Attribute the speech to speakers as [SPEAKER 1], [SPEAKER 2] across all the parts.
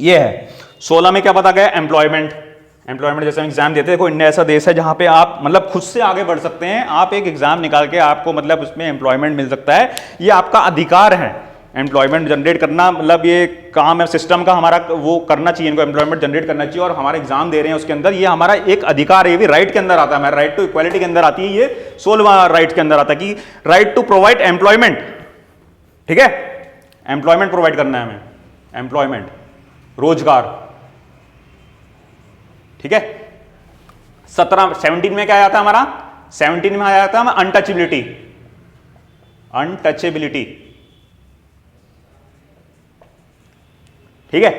[SPEAKER 1] ये है। 16 में क्या पता गया, एम्प्लॉयमेंट। एम्प्लॉयमेंट जैसे हम एग्जाम देते हैं, देखो इंडिया ऐसा देश है जहां पे आप मतलब खुद से आगे बढ़ सकते हैं, आप एक एग्जाम निकाल के आपको मतलब उसमें एम्प्लॉयमेंट मिल सकता है, ये आपका अधिकार है। एम्प्लॉयमेंट जनरेट करना मतलब ये काम है सिस्टम का, हमारा वो करना चाहिए, इनको एम्प्लॉयमेंट जनरेट करना चाहिए, और हमारे एग्जाम दे रहे हैं उसके अंदर, ये हमारा एक अधिकार है, ये भी राइट के अंदर आता है, हमारा राइट टू इक्वालिटी के अंदर आती है, ये 16वां राइट के अंदर आता है कि राइट टू प्रोवाइड एम्प्लॉयमेंट। ठीक है, एम्प्लॉयमेंट प्रोवाइड करना है हमें, एम्प्लॉयमेंट, रोजगार। ठीक है, 17 में क्या आया था हमारा, 17 में आया था अनटचेबिलिटी। अनटचेबिलिटी, ठीक है,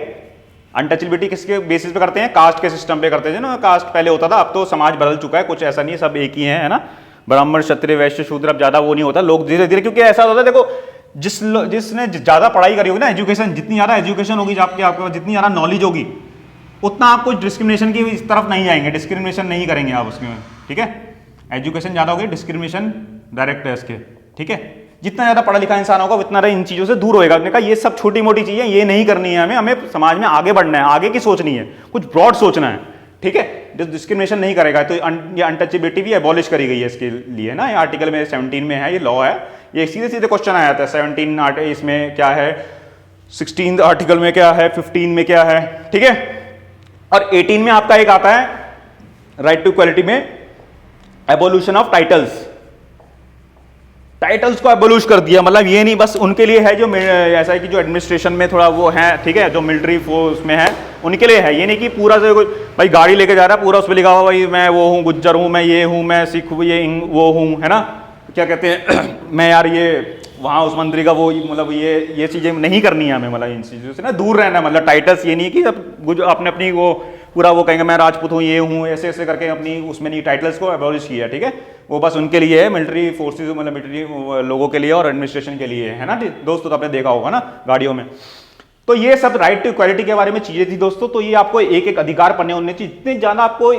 [SPEAKER 1] अनटचेबिलिटी किसके बेसिस पे करते हैं, कास्ट के सिस्टम पे करते थे ना, कास्ट पहले होता था, अब तो समाज बदल चुका है, कुछ ऐसा नहीं है, सब एक ही है ना, ब्राह्मण क्षत्रिय वैश्य शूद्र, अब ज्यादा वो नहीं होता, लोग धीरे धीरे, क्योंकि ऐसा होता है देखो, जिसने ज्यादा पढ़ाई करी होगी ना, एजुकेशन, जितनी ज्यादा एजुकेशन होगी आपके जितनी ज्यादा नॉलेज होगी, उतना आपको डिस्क्रिमिनेशन की इस तरफ नहीं जाएंगे, डिस्क्रिमिनेशन नहीं करेंगे आप उसमें। ठीक है, एजुकेशन ज्यादा होगी, डिस्क्रिमिनेशन डायरेक्ट है इसके। ठीक है, जितना ज्यादा पढ़ा लिखा इंसान होगा उतना इन चीजों से दूर होएगा। कहा ये सब छोटी मोटी चीजें ये नहीं करनी है हमें, हमें समाज में आगे बढ़ना है, आगे की सोचनी है, कुछ ब्रॉड सोचना है। ठीक है, जो डिस्क्रिमिनेशन नहीं करेगा, तो ये अनटचेबिलिटी भी एबॉलिश करी गई है इसके लिए ना, ये आर्टिकल में 17 में है, ये लॉ है, ये सीधे सीधे क्वेश्चन आया था। 17 इसमें क्या है, 16 आर्टिकल में क्या है, 15 में क्या है। ठीक है, और 18 में आपका एक आता है राइट टू इक्वालिटी में, एबोल्यूशन ऑफ टाइटल्स। टाइटल्स को एबोल्यूश कर दिया, मतलब ये नहीं बस उनके लिए है जो ऐसा है कि जो एडमिनिस्ट्रेशन में थोड़ा वो है, ठीक है, जो मिलिट्री फोर्स में है उनके लिए है, ये नहीं कि पूरा से भाई गाड़ी लेके जा रहा है पूरा उस पर लिखा हुआ भाई मैं वो हूँ, गुज्जर हूँ, मैं ये हूँ, मैं सिख हूँ, ये वो हूँ, है ना, क्या कहते हैं मैं यार ये वहाँ उस मंत्री का वो, मतलब ये चीजें नहीं करनी है हमें, मतलब इन चीजों से ना दूर रहना। मतलब टाइटल्स ये नहीं कि अब अपने अपनी वो पूरा वो कहेंगे मैं राजपूत हूँ, ये हूँ, ऐसे ऐसे करके अपनी उसमें नहीं, टाइटल्स को एबॉलिश किया। ठीक है, वो बस उनके लिए है, मिलिट्री फोर्सेज मतलब मिलिट्री लोगों के लिए और एडमिनिस्ट्रेशन के लिए है ना दोस्तों, तो आपने देखा होगा ना गाड़ियों में। तो ये सब राइट टू इक्वालिटी के बारे में चीजें थी दोस्तों। तो ये आपको एक एक अधिकार पढ़ने होने चाहिए, जितने ज्यादा आपको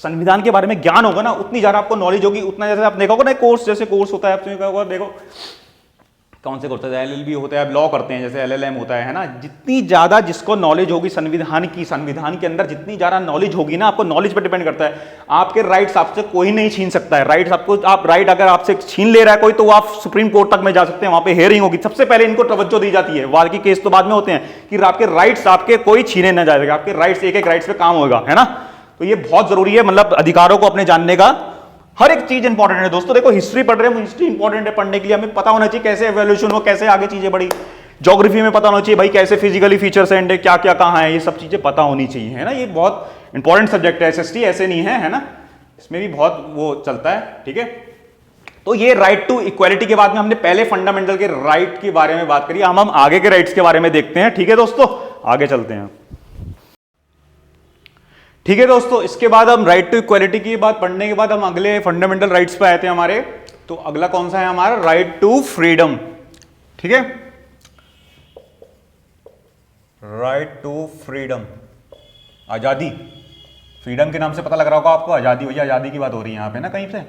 [SPEAKER 1] संविधान के बारे में ज्ञान होगा ना, उतनी ज्यादा आपको नॉलेज होगी, उतना जैसे आप देखोगे ना कोर्स, जैसे कोर्स होता है आपने देखा, देखो कौन से कोर्स होता है, LLB होता है, अब लॉ करते हैं जैसे LLM होता है ना, जितनी ज्यादा जिसको नॉलेज होगी संविधान की, संविधान के अंदर जितनी ज्यादा नॉलेज होगी ना, आपको नॉलेज पर डिपेंड करता है, आपके राइट्स आपसे कोई नहीं छीन सकता है। राइट्स आपको, आप राइट अगर आपसे छीन ले रहा है कोई, तो आप सुप्रीम कोर्ट तक में जा सकते हैं, वहां पे हियरिंग होगी, सबसे पहले इनको तवज्जो दी जाती है, बाकी केस तो बाद में होते हैं, कि आपके राइट्स आपके कोई छीने ना जाएगा, आपके राइट्स एक एक राइट्स पे काम होगा, है ना। तो ये बहुत जरूरी है, मतलब अधिकारों को अपने जानने का, हर एक चीज इंपॉर्टेंट है दोस्तों। देखो हिस्ट्री पढ़ रहे हैं, हिस्ट्री इंपॉर्टेंट है पढ़ने के लिए, हमें पता होना चाहिए कैसे एवोल्यूशन हो, कैसे आगे चीजें बढ़ी। ज्योग्राफी में पता होना चाहिए भाई कैसे फिजिकली फीचर्स हैं, क्या क्या कहाँ है, ये सब चीजें पता होनी चाहिए, है ना। ये बहुत इंपॉर्टेंट सब्जेक्ट है, SST ऐसे नहीं है, है ना, इसमें भी बहुत वो चलता है। ठीक है, तो ये राइट टू इक्वालिटी के बाद में हमने पहले फंडामेंटल के राइट के बारे में बात करी, हम आगे के राइट्स के बारे में देखते हैं। ठीक है दोस्तों, आगे चलते हैं। ठीक है दोस्तों, इसके बाद हम राइट टू इक्वालिटी की बात पढ़ने के बाद हम अगले फंडामेंटल राइट्स पे आए थे हमारे। तो अगला कौन सा है हमारा, राइट टू फ्रीडम। ठीक है, राइट टू फ्रीडम, आजादी। फ्रीडम के नाम से पता लग रहा होगा आपको, आजादी, भैया आजादी की बात हो रही है यहां पे ना कहीं से।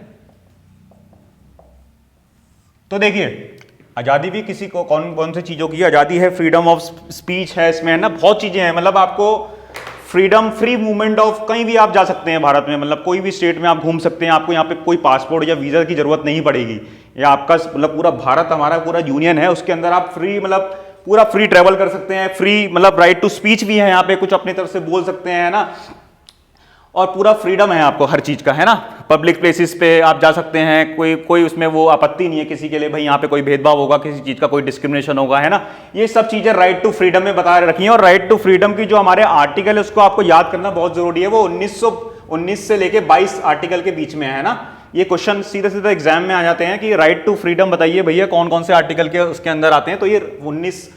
[SPEAKER 1] तो देखिए आजादी भी किसी को कौन कौन सी चीजों की आजादी है, फ्रीडम ऑफ स्पीच है इसमें, है ना, बहुत चीजें हैं। मतलब आपको फ्रीडम, फ्री मूवमेंट ऑफ, कहीं भी आप जा सकते हैं भारत में, मतलब कोई भी स्टेट में आप घूम सकते हैं, आपको यहाँ पे कोई पासपोर्ट या वीजा की जरूरत नहीं पड़ेगी। या आपका मतलब पूरा भारत हमारा पूरा यूनियन है, उसके अंदर आप फ्री, मतलब पूरा फ्री ट्रेवल कर सकते हैं, फ्री मतलब राइट टू स्पीच भी है यहाँ पे, कुछ अपनी तरफ से बोल सकते हैं, है ना, और पूरा फ्रीडम है आपको हर चीज का, है ना। पब्लिक प्लेसेस पे आप जा सकते हैं, कोई उसमें वो आपत्ति नहीं है किसी के लिए भाई यहाँ पे कोई भेदभाव होगा, किसी चीज का कोई डिस्क्रिमिनेशन होगा, है ना। ये सब चीजें राइट टू फ्रीडम में बता रखी हैं। और राइट टू फ्रीडम की जो हमारे आर्टिकल है उसको आपको याद करना बहुत जरूरी है, वो 1919 से लेके 22 आर्टिकल के बीच में है ना। ये क्वेश्चन सीधे सीधे एग्जाम में आ जाते हैं कि राइट टू फ्रीडम बताइए भैया कौन कौन से आर्टिकल के उसके अंदर आते हैं, तो ये 19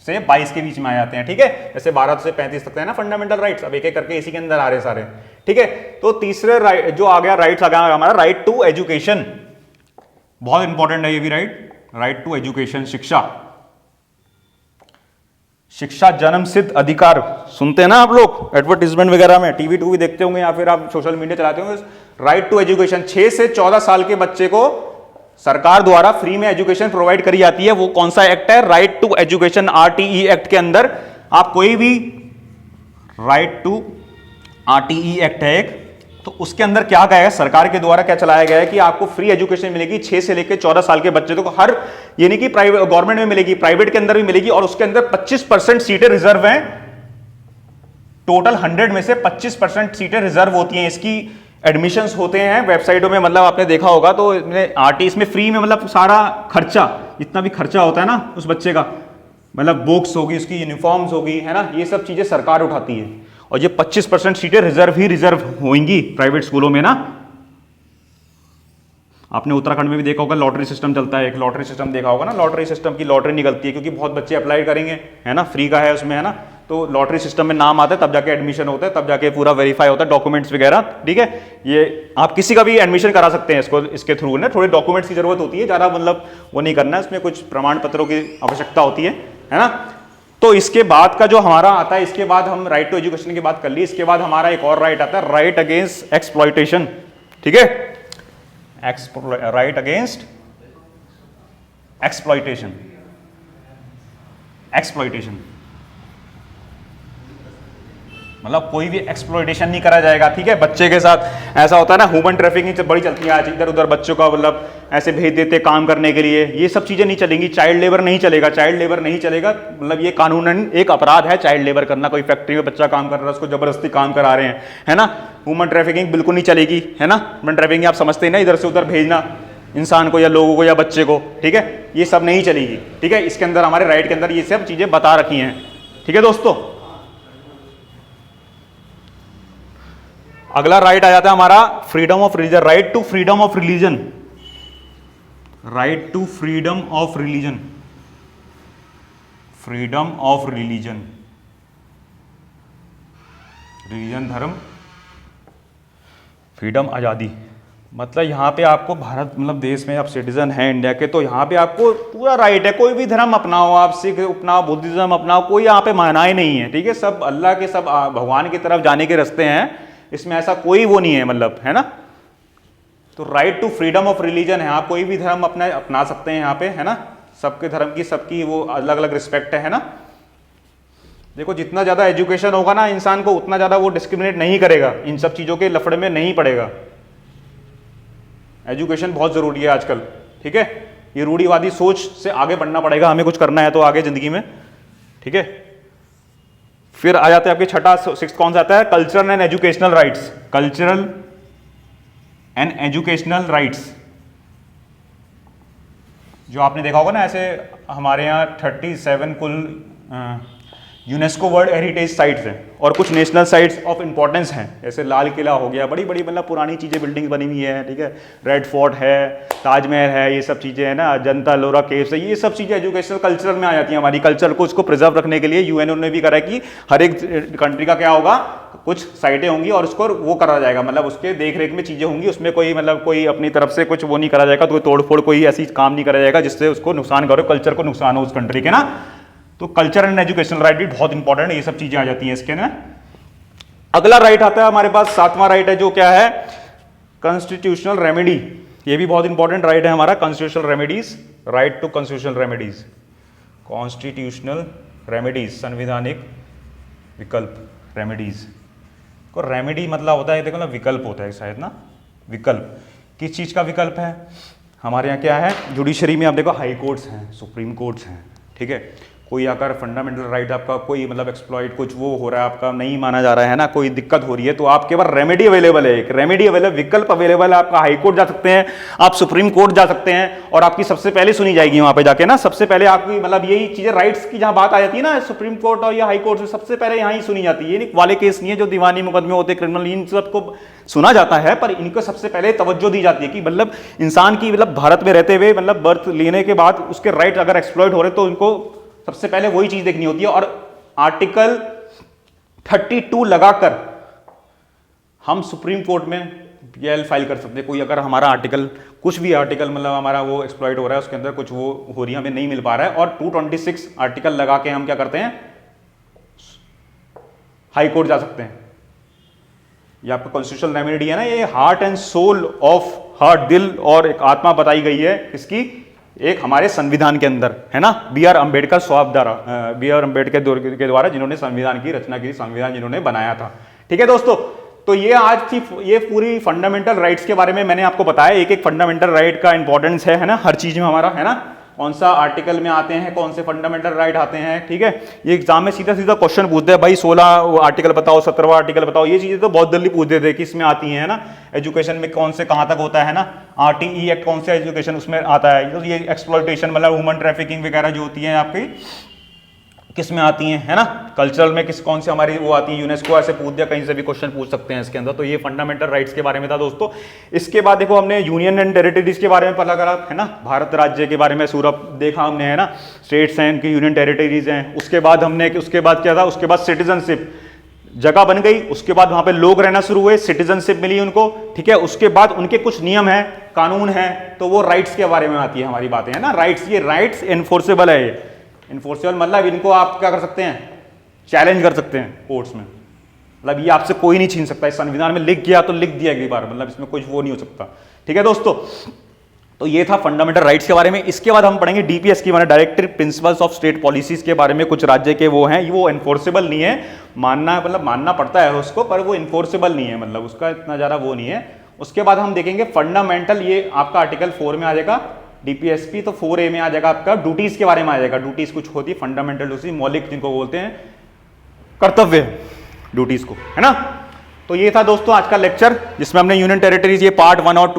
[SPEAKER 1] से 22 के बीच में आ जाते हैं। ठीक है, जैसे 12 से 35 तक है ना फंडामेंटल राइट्स, अब एक एक करके इसी के अंदर आ रहे सारे। ठीक है, तो तीसरे राइट जो आ गया, राइट्स आ गया हमारा राइट टू एजुकेशन, बहुत इंपॉर्टेंट है ये भी राइट टू एजुकेशन, शिक्षा। शिक्षा जन्म सिद्ध अधिकार, सुनते हैं ना आप लोग एडवर्टीजमेंट वगैरह में, टीवी टू भी देखते होंगे या फिर आप सोशल मीडिया चलाते होंगे। राइट टू एजुकेशन, 6 से 14 साल के बच्चे को सरकार द्वारा फ्री में एजुकेशन प्रोवाइड करी जाती है। वो कौन सा एक्ट है, right to education, RTE act के अंदर आप कोई भी राइट टू RTE एक्ट है एक, तो उसके अंदर क्या कहा है सरकार के द्वारा, क्या चलाया गया है कि आपको फ्री एजुकेशन मिलेगी 6 से लेकर 14 साल के बच्चे को, हर ये नहीं कि प्राइवेट गवर्नमेंट में मिलेगी, प्राइवेट के अंदर भी मिलेगी, और उसके अंदर 25% सीटें रिजर्व हैं। टोटल 100 में से 25% सीटें रिजर्व होती हैं। इसकी एडमिशंस होते हैं वेबसाइटों में, मतलब आपने देखा होगा, तो इसमें फ्री में, मतलब सारा खर्चा, जितना भी खर्चा होता है ना उस बच्चे का, मतलब बुक्स होगी, उसकी यूनिफॉर्म्स होगी, है ना, ये सब चीजें सरकार उठाती है। और ये 25% सीटें रिजर्व होंगी प्राइवेट स्कूलों में ना। आपने उत्तराखंड में भी देखा होगा लॉटरी सिस्टम चलता है, एक लॉटरी सिस्टम देखा होगा ना, लॉटरी सिस्टम की लॉटरी निकलती है क्योंकि बहुत बच्चे अप्लाई करेंगे, है ना, फ्री का है उसमें, है ना, तो लॉटरी सिस्टम में नाम आता है, तब जाके एडमिशन होता है, तब जाके पूरा वेरीफाई होता है, डॉक्यूमेंट्स वगैरह, ठीक है। ये आप किसी का भी एडमिशन करा सकते हैं इसको, इसके थ्रू ना थोड़े डॉक्यूमेंट्स की जरूरत होती है, ज़्यादा मतलब वो नहीं करना है, इसमें कुछ प्रमाण पत्रों की आवश्यकता होती है ना। तो इसके बाद का जो हमारा आता है, इसके बाद हम राइट टू एजुकेशन की बात कर ली, इसके बाद हमारा एक और राइट आता है, राइट अगेंस्ट एक्सप्लॉयटेशन, ठीक है, राइट अगेंस्ट एक्सप्लॉयटेशन। एक्सप्लॉयटेशन मतलब कोई भी एक्सप्लॉयटेशन नहीं करा जाएगा, ठीक है, बच्चे के साथ। ऐसा होता है ना, ह्यूमन ट्रैफिकिंग बड़ी चलती है आज, इधर उधर बच्चों का मतलब ऐसे भेज देते काम करने के लिए, ये सब चीजें नहीं चलेंगी। चाइल्ड लेबर नहीं चलेगा, चाइल्ड लेबर नहीं चलेगा, मतलब ये कानूनन एक अपराध है चाइल्ड लेबर करना। कोई फैक्ट्री में बच्चा काम कर रहा है, उसको जबरदस्ती काम करा रहे हैं, है ना। ह्यूमन ट्रैफिकिंग बिल्कुल नहीं चलेगी, है ना। ह्यूमन ट्रैफिकिंग आप समझते हैं ना, इधर से उधर भेजना इंसान को या लोगों को या बच्चे को, ठीक है, ये सब नहीं चलेगी, ठीक है। इसके अंदर हमारे राइट के अंदर ये सब चीजें बता रखी हैं, ठीक है दोस्तों। अगला राइट आ जाता है हमारा freedom of religion, right to freedom of religion, right to freedom of religion, freedom of religion, religion धर्म, फ्रीडम आजादी। मतलब यहां पे आपको भारत मतलब देश में आप सिटीजन हैं इंडिया के, तो यहां पे आपको पूरा राइट है, कोई भी धर्म अपनाओ, आप सिख अपनाओ, बुद्धिज्म अपनाओ, कोई यहाँ पे मनाही नहीं है, ठीक है। सब अल्लाह के, सब भगवान की तरफ जाने के रास्ते हैं, इसमें ऐसा कोई वो नहीं है, मतलब, है ना। तो right to freedom of religion है, आप कोई भी धर्म अपना सकते हैं यहाँ पे, है ना। सबके धर्म की सबकी वो अलग अलग रिस्पेक्ट है ना। देखो जितना ज्यादा एजुकेशन होगा ना इंसान को, उतना ज्यादा वो डिस्क्रिमिनेट नहीं करेगा, इन सब चीजों के लफड़े में नहीं पड़ेगा। एजुकेशन बहुत जरूरी है आजकल, ठीक है। ये रूढ़िवादी सोच से आगे बढ़ना पड़ेगा, हमें कुछ करना है तो आगे जिंदगी में, ठीक है। फिर आ जाते हैं आपके छठा, सिक्स कौन सा आता है, cultural and educational rights, cultural and educational rights. जो आपने देखा होगा ना, ऐसे हमारे यहाँ 37 कुल यूनेस्को वर्ल्ड हेरिटेज साइट्स हैं और कुछ नेशनल साइट्स ऑफ इंपॉर्टेंस हैं, जैसे लाल किला हो गया, बड़ी बड़ी मतलब पुरानी चीज़ें, बिल्डिंग बनी हुई है, ठीक है। रेड फोर्ट है, ताजमहल है, ये सब चीज़ें हैं ना, अजंता लोरा केव्स है, ये सब चीज़ें एजुकेशनल कल्चरल में आ जाती हैं। हमारी कल्चर को उसको प्रिजर्व रखने के लिए यूएनओ ने भी करा कि हर एक कंट्री का क्या होगा, कुछ साइटें होंगी और उसको वो करा जाएगा, मतलब उसके देख रेख में चीज़ें होंगी, उसमें कोई मतलब कोई अपनी तरफ से कुछ वो नहीं करा जाएगा, तो तोड़ फोड़ कोई ऐसी काम नहीं करा जाएगा जिससे उसको नुकसान करो, कल्चर को नुकसान हो उस कंट्री के ना। तो कल्चर एंड एजुकेशनल राइट भी बहुत इंपॉर्टेंट है, ये सब चीजें आ जाती हैं इसके ना। अगला राइट आता है हमारे पास, सातवां राइट है, जो क्या है, कॉन्स्टिट्यूशनल रेमेडी। ये भी बहुत इंपॉर्टेंट राइट है हमारा, constitutional remedies, right to constitutional remedies, constitutional remedies, संवैधानिक विकल्प, रेमेडीज को रेमेडी मतलब होता है, देखो ना, विकल्प होता है शायद ना, विकल्प। किस चीज का विकल्प है हमारे यहाँ, क्या है, जुडिशरी में आप देखो हाई कोर्ट्स हैं, सुप्रीम कोर्ट्स हैं, ठीक है। कोई आकर फंडामेंटल राइट आपका कोई मतलब एक्सप्लॉइट कुछ वो हो रहा है, आपका नहीं माना जा रहा है ना, कोई दिक्कत हो रही है, तो आपके पास रेमेडी अवेलेबल है, एक रेमेडी अवेलेबल, विकल्प अवेलेबल है। आपका हाई कोर्ट जा सकते हैं, आप सुप्रीम कोर्ट जा सकते हैं, और आपकी सबसे पहले सुनी जाएगी वहां पे जाके ना, सबसे पहले आपकी मतलब यही चीजें राइट्स की जहां बात आ जाती है ना, सुप्रीम कोर्ट और या हाई कोर्ट से सबसे पहले यहाँ ही सुनी जाती है। ये वाले केस नहीं है जो दीवानी मुकदमे होते, क्रिमिनल, इन सबको सुना जाता है, पर इनको सबसे पहले तवज्जो दी जाती है कि मतलब इंसान की मतलब भारत में रहते हुए मतलब बर्थ लेने के बाद उसके राइट अगर एक्सप्लॉइट हो रहे तो उनको सबसे पहले वही चीज देखनी होती है। और आर्टिकल 32 लगाकर हम सुप्रीम कोर्ट में पीएल फाइल कर सकते हैं। कोई अगर हमारा आर्टिकल, कुछ भी आर्टिकल मतलब हमारा वो एक्सप्लॉइट हो रहा है, उसके अंदर कुछ वो हो रही है, हमें नहीं मिल पा रहा है, और 226 आर्टिकल लगा के हम क्या करते हैं, हाई कोर्ट जा सकते हैं। ये आपका कॉन्स्टिट्यूशनल रेमेडी है ना, ये heart and soul of heart, दिल और एक आत्मा बताई गई है इसकी, एक हमारे संविधान के अंदर, है ना, बी आर अम्बेडकर साहब द्वारा, बी आर अम्बेडकर के द्वारा जिन्होंने संविधान की रचना की, संविधान जिन्होंने बनाया था। ठीक है दोस्तों, तो ये आज थी ये पूरी फंडामेंटल राइट्स के बारे में मैंने आपको बताया, एक एक फंडामेंटल राइट का इंपॉर्टेंस है ना, हर चीज में हमारा, है ना, कौन सा आर्टिकल में आते हैं, कौन से फंडामेंटल राइट आते हैं। ठीक है, ये एग्जाम में सीधा सीधा क्वेश्चन पूछते हैं, भाई 16 आर्टिकल बताओ, 17वां आर्टिकल बताओ, ये चीजें तो बहुत जल्दी पूछ देते हैं कि इसमें आती है ना, एजुकेशन में कौन से कहाँ तक होता है ना, RTE एक्ट कौन से एजुकेशन उसमें आता है, तो ये एक्सप्लॉयटेशन मतलब ह्यूमन ट्रैफिकिंग वगैरह जो होती है आपकी किस में आती हैं, है ना, कल्चरल में किस कौन सी हमारी वो आती है, यूनेस्को ऐसे पूछ दिया, कहीं से भी क्वेश्चन पूछ सकते हैं इसके अंदर। तो ये फंडामेंटल राइट्स के बारे में था दोस्तों। इसके बाद देखो हमने यूनियन एंड टेरिटरीज के बारे में पता करा, है ना, भारत राज्य के बारे में सूरत देखा हमने, है ना, स्टेट्स हैं इनकी, यूनियन टेरिटरीज हैं। उसके बाद हमने, उसके बाद क्या था, उसके बाद सिटीजनशिप जगह बन गई, उसके बाद वहां पे लोग रहना शुरू हुए, सिटीजनशिप मिली उनको। ठीक है, उसके बाद उनके कुछ नियम है, कानून है, तो वो राइट्स के बारे में आती है हमारी बातें, है ना, राइट्स, ये राइट्स एनफोर्सेबल है, ये इन्फोर्सेबल मतलब इनको आप क्या कर सकते हैं, चैलेंज कर सकते हैं कोर्ट्स में, मतलब ये आपसे कोई नहीं छीन सकता। इस संविधान में लिख गया तो लिख दिया अगली बार, मतलब इसमें कुछ वो नहीं हो सकता। ठीक है दोस्तों, तो ये था फंडामेंटल राइट्स के बारे में। इसके बाद हम पढ़ेंगे डीपीएस की, माने directive principles of state policies के बारे में। कुछ राज्य के वो हैं, वो इन्फोर्सेबल नहीं है, मानना मतलब मानना पड़ता है उसको, पर वो इन्फोर्सेबल नहीं है, मतलब उसका इतना ज्यादा वो नहीं है। उसके बाद हम देखेंगे फंडामेंटल, ये आपका आर्टिकल 4 में आ जाएगा, डीपीएसपी तो 4A में आ जाएगा आपका, ड्यूटीज के बारे में आ जाएगा। ड्यूटीज कुछ होती है फंडामेंटल ड्यूटीज, मौलिक जिनको बोलते हैं कर्तव्य ड्यूटीज को, है ना। तो ये था दोस्तों आज का लेक्चर, जिसमें हमने यूनियन टेरिटरीज ये पार्ट 1 और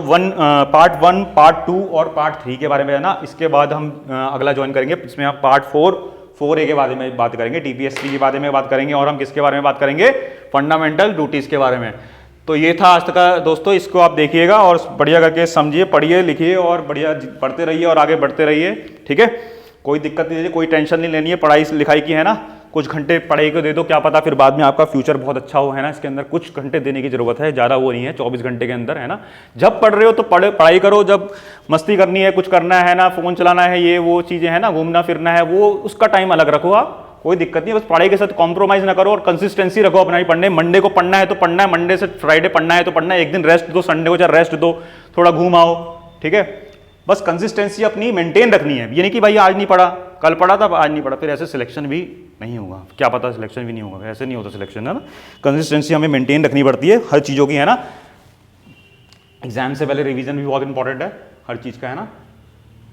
[SPEAKER 1] पार्ट 1, पार्ट 2 और पार्ट 3 के बारे में, है ना। इसके बाद हम अगला ज्वाइन करेंगे, इसमें हम पार्ट 4A के बारे में बात करेंगे, डीपीएसपी के बारे में बात करेंगे, और हम किसके बारे में बात करेंगे, फंडामेंटल ड्यूटीज के बारे में। तो ये था आज तक का दोस्तों, इसको आप देखिएगा और बढ़िया करके समझिए, पढ़िए, लिखिए और बढ़िया पढ़ते रहिए और आगे बढ़ते रहिए। ठीक है, कोई दिक्कत नहीं है, कोई टेंशन नहीं लेनी है, पढ़ाई लिखाई की, है ना। कुछ घंटे पढ़ाई को दे दो, क्या पता फिर बाद में आपका फ्यूचर बहुत अच्छा हो, है ना। इसके अंदर कुछ घंटे देने की जरूरत है, ज़्यादा वो नहीं है, 24 घंटे के अंदर, है ना। जब पढ़ रहे हो तो पढ़ाई करो, जब मस्ती करनी है, कुछ करना है ना, फ़ोन चलाना है, ये वो चीज़ें, है ना, घूमना फिरना है, वो उसका टाइम अलग रखो आप, कोई दिक्कत नहीं, बस पढ़ाई के साथ कॉम्प्रोमाइज ना करो और कंसिस्टेंसी रखो अपना ही पढ़ने। मंडे को पढ़ना है तो पढ़ना है, मंडे से फ्राइडे पढ़ना है तो पढ़ना है, एक दिन रेस्ट दो, संडे को चाहे रेस्ट दो, थोड़ा घूम आओ। ठीक है, बस कंसिस्टेंसी अपनी मेंटेन रखनी है, ये नहीं कि भाई आज नहीं पढ़ा, कल पढ़ा था आज नहीं पढ़ा, फिर ऐसे सिलेक्शन भी नहीं होगा, क्या पता सिलेक्शन भी नहीं होगा, ऐसे नहीं होता सिलेक्शन, है ना। कंसिस्टेंसी हमें मेंटेन रखनी पड़ती है हर चीज़ों की, है ना। एग्जाम से पहले रिवीजन भी बहुत इंपॉर्टेंट है हर चीज़ का, है ना।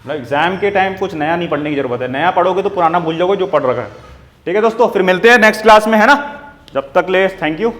[SPEAKER 1] मतलब एग्जाम के टाइम कुछ नया नहीं पढ़ने की जरूरत है, नया पढ़ोगे तो पुराना भूल जाओगे जो पढ़ रखा है। ठीक है दोस्तों, फिर मिलते हैं नेक्स्ट क्लास में, है ना। जब तक ले थैंक यू।